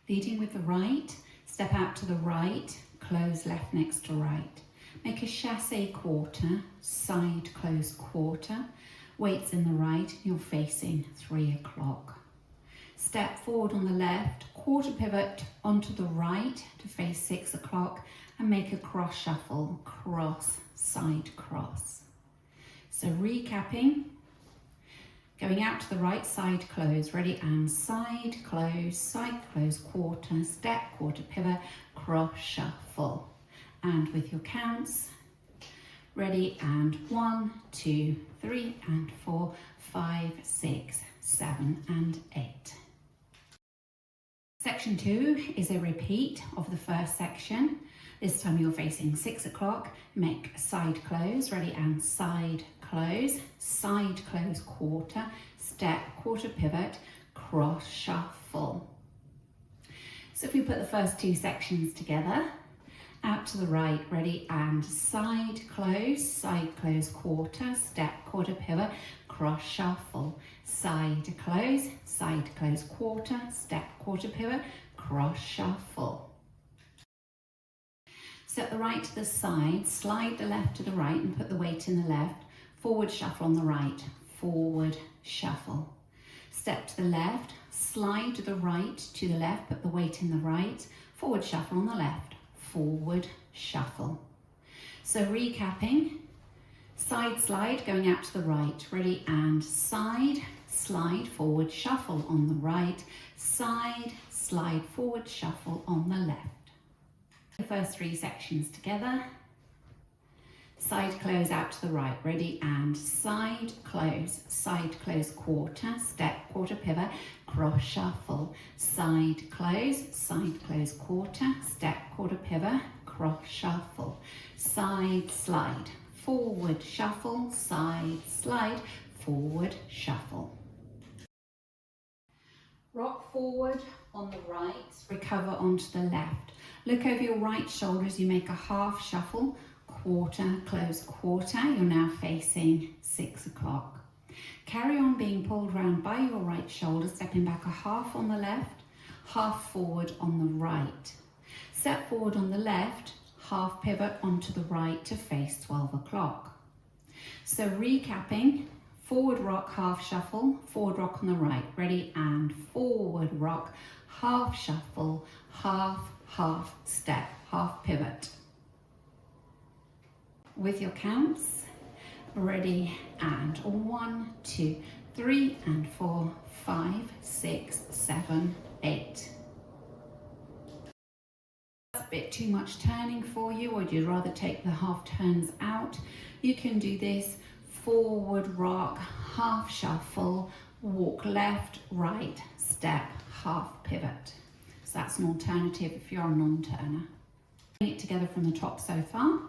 Leading with the right, step out to the right, close left next to right. Make a chassé quarter, side close quarter. Weights in the right, you're facing 3 o'clock. Step forward on the left, quarter pivot onto the right to face 6 o'clock and make a cross shuffle, cross, side cross. So recapping, going out to the right side close, ready and side close quarter, step, quarter pivot, cross shuffle. And with your counts, ready and 1, 2, 3 and 4, 5, 6, 7 and 8. Section 2 is a repeat of the first section. This time you're facing 6 o'clock. Make side close, ready and side close quarter, step, quarter pivot, cross shuffle. So if we put the first 2 sections together, out to the right, ready and side close quarter, step, quarter pivot, cross shuffle, side close quarter, step, quarter pivot, cross shuffle. Set the right to the side, slide the left to the right and put the weight in the left, forward shuffle on the right, forward shuffle. Step to the left, slide the right to the left, put the weight in the right, forward shuffle on the left, forward shuffle. So recapping, side slide going out to the right, ready and side, slide, forward shuffle on the right, side, slide, forward shuffle on the left. The first 3 sections together, side close out to the right, ready and side close quarter, step, quarter pivot, cross shuffle, side close quarter, step, quarter pivot, cross shuffle, side slide, forward shuffle, side slide, forward shuffle. Rock forward on the right, recover onto the left. Look over your right shoulder as you make a half shuffle, quarter, close quarter. You're now facing 6 o'clock. Carry on being pulled round by your right shoulder, stepping back a half on the left, half forward on the right. Step forward on the left, half pivot onto the right to face 12 o'clock. So recapping, forward rock, half shuffle, forward rock on the right, ready and forward rock, half shuffle, half step, half pivot. With your counts, ready and 1, 2, 3 and 4, 5, 6, 7, 8. That's a bit too much turning for you, or would you rather take the half turns out? You can do this forward rock, half shuffle, walk left, right, step, half pivot. So that's an alternative if you're a non-turner. Bring it together from the top so far.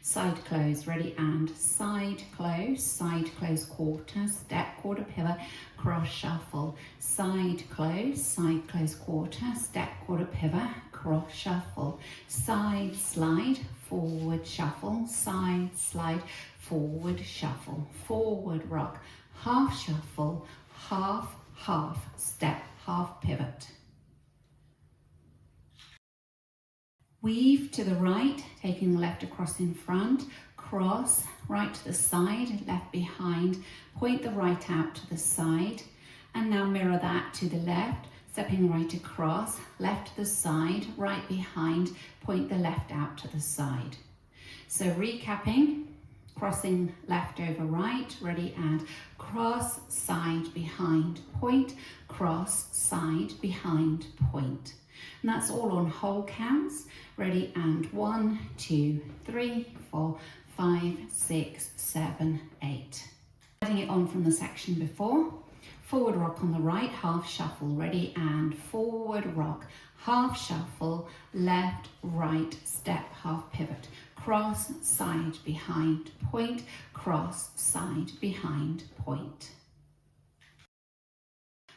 Side close, ready and side close quarter, step, quarter pivot, cross shuffle, side close quarter, step, quarter pivot, cross shuffle, side slide, forward shuffle, side slide, forward shuffle, forward rock, half shuffle, half step, half pivot. Weave to the right, taking the left across in front, cross, right to the side, left behind, point the right out to the side, and now mirror that to the left, stepping right across, left to the side, right behind, point the left out to the side. So recapping, crossing left over right, ready and cross, side, behind, point, cross, side, behind, point. And that's all on whole counts. Ready and 1, 2, 3, 4, 5, 6, 7, 8. Adding it on from the section before. Forward rock on the right, half shuffle, ready and forward rock, half shuffle, left, right, step, half pivot, cross, side, behind, point, cross, side, behind, point.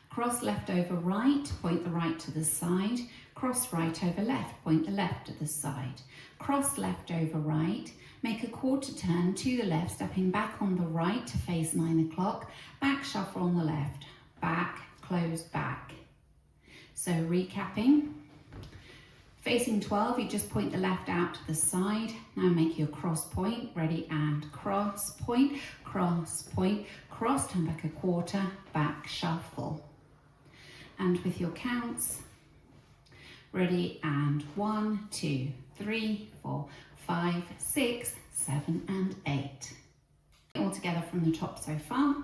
Cross left over right, point the right to the side, cross right over left, point the left to the side, cross left over right, make a quarter turn to the left, stepping back on the right to face 9 o'clock, back shuffle on the left, back, close back. So recapping, facing 12, you just point the left out to the side. Now make your cross point, ready, and cross, point, cross, point, cross, turn back a quarter, back, shuffle. And with your counts, ready, and 1, 2, 3, 4, 5, 6, 7, and 8. All together from the top so far.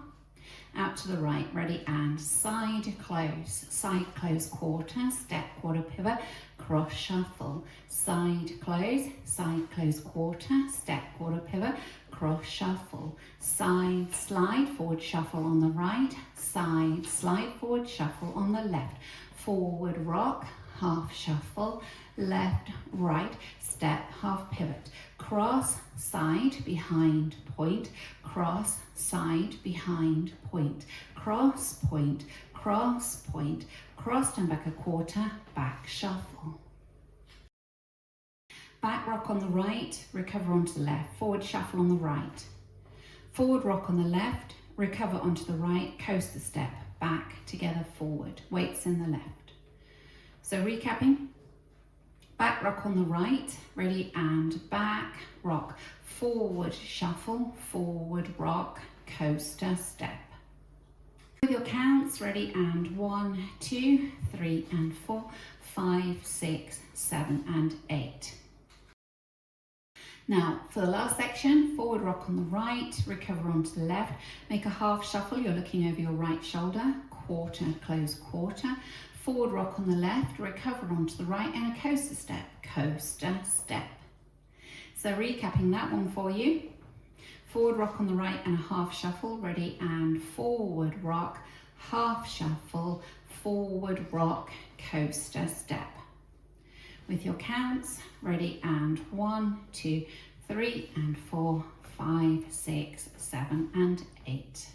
Out to the right, ready, and side close quarter, step, quarter, pivot, cross, shuffle, side close quarter, step, quarter, pivot, cross, shuffle, side slide, forward shuffle on the right, side slide, forward shuffle on the left, forward rock, half shuffle, left, right, step, half pivot, cross, side, behind, point, cross, side, behind, point, cross, point, cross, point, cross, turn back a quarter, back, shuffle. Back rock on the right, recover onto the left, forward shuffle on the right, forward rock on the left, recover onto the right, coaster step, back, together, forward, weights in the left. So recapping, back rock on the right, ready, and back rock, forward shuffle, forward rock, coaster step. With your counts, ready, and 1, 2, 3, and 4, 5, 6, 7, and 8. Now for the last section, forward rock on the right, recover onto the left, make a half shuffle, you're looking over your right shoulder, quarter, close quarter, forward rock on the left, recover onto the right, and a coaster step, coaster step. So recapping that one for you, forward rock on the right and a half shuffle, ready, and forward rock, half shuffle, forward rock, coaster step. With your counts, ready, and 1, 2, 3, and 4, 5, 6, 7, and 8.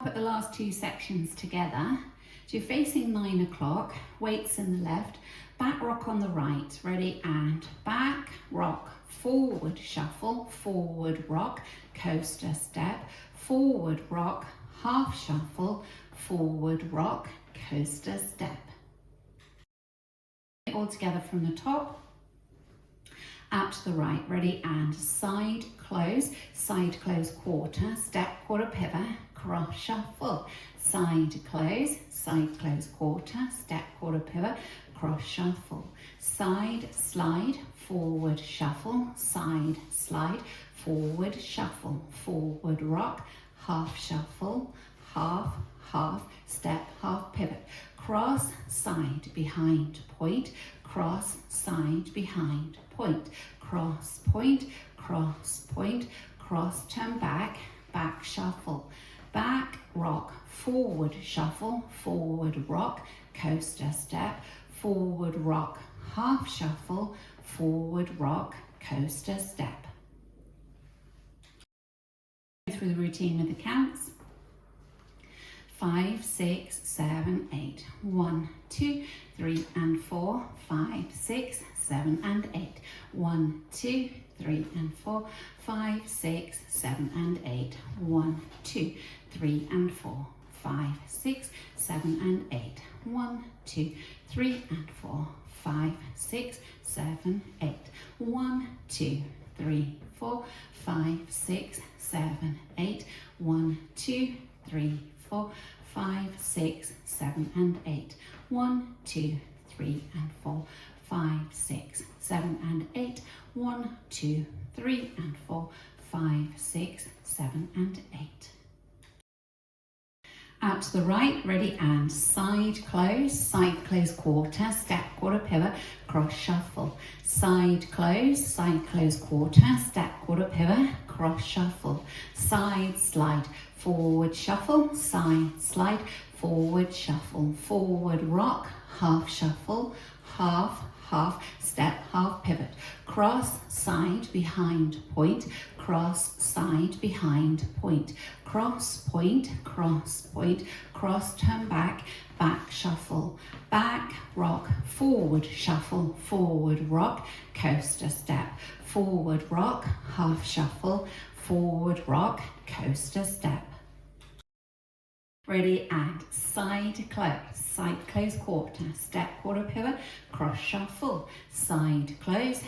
Put the last two sections together. So you're facing 9 o'clock, weights in the left, back rock on the right, ready, and back rock, forward shuffle, forward rock, coaster step, forward rock, half shuffle, forward rock, coaster step. All together from the top, out to the right, ready, and side close quarter, step, quarter, pivot, cross shuffle, side close quarter, step, quarter, pivot, cross shuffle, side slide, forward shuffle, side slide, forward shuffle, forward rock, half shuffle, half, step, half pivot, cross, side, behind, point, cross, side, behind, point, cross, point, cross, point, cross, turn back, back shuffle, back rock, forward shuffle, forward rock, coaster step, forward rock, half shuffle, forward rock, coaster step. Through the routine with the counts. 5, 6, 7, 8. 1, 2, 3, and 4, 5, 6, 7, and 8. 1, 2, 3, and 4, 5, 6, 7, and 8. 1, 2, 3, and 4, 5, 6, 7, and 8. 1, 2, 3, and 4, 5, 6, 7, 8. 1, 2, 3, 4, 5, 6, 7, 8. 1, 2, 3, 4, 5, 6, 7, and 8. 1, 2, 3, and 4, 5, 6, 7, and 8. 1, 2, 3, and 4, 5, 6, 7, and 8. Out to the right, ready, and side close quarter, step, quarter, pivot, cross shuffle, side close quarter, step, quarter, pivot, cross shuffle, side slide, forward shuffle, side slide, forward shuffle, forward rock, half shuffle, half, step, half pivot, cross, side, behind, point, cross, side, behind, point, cross, point, cross, turn back, back shuffle, back rock, forward shuffle, forward rock, coaster step, forward rock, half shuffle, forward rock, coaster step. Ready, and side close quarter, step quarter pivot, cross shuffle, side close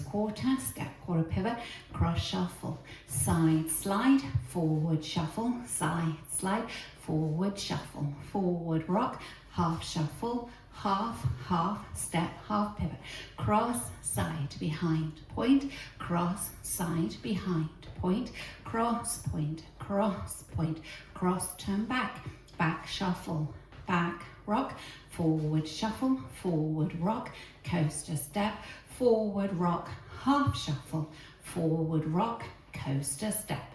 quarter, step quarter pivot, cross shuffle, side slide, forward shuffle, side slide, forward shuffle, forward rock, half shuffle, half, step, half pivot, cross, side, behind, point, cross, side, behind, point, cross, point, cross, point, cross, turn back shuffle, back rock, forward shuffle, forward rock, coaster step, forward rock, half shuffle, forward rock, coaster step.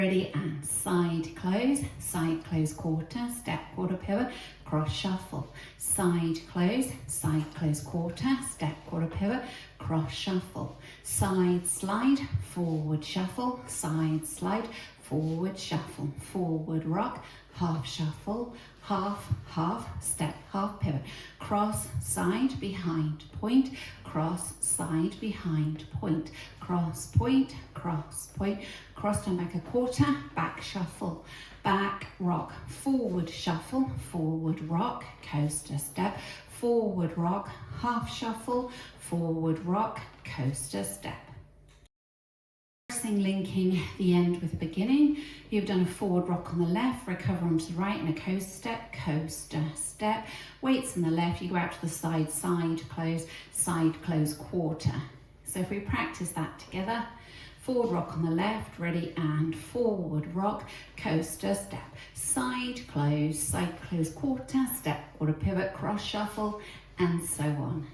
Ready, and side close quarter, step quarter pivot, cross shuffle, side close quarter, step quarter pivot, cross shuffle, side slide, forward shuffle, side slide, forward shuffle, forward rock, half shuffle, half, step, half pivot, cross, side, behind, point, cross, side, behind, point, cross, point, cross, point, cross, turn back a quarter, back shuffle, back rock, forward shuffle, forward rock, coaster step, forward rock, half shuffle, forward rock, coaster step. Linking the end with the beginning. You've done a forward rock on the left, recover onto the right, and a coaster step, weights on the left, you go out to the side close quarter. So if we practice that together, forward rock on the left, ready, and forward rock, coaster step, side close quarter, step quarter pivot, cross shuffle, and so on.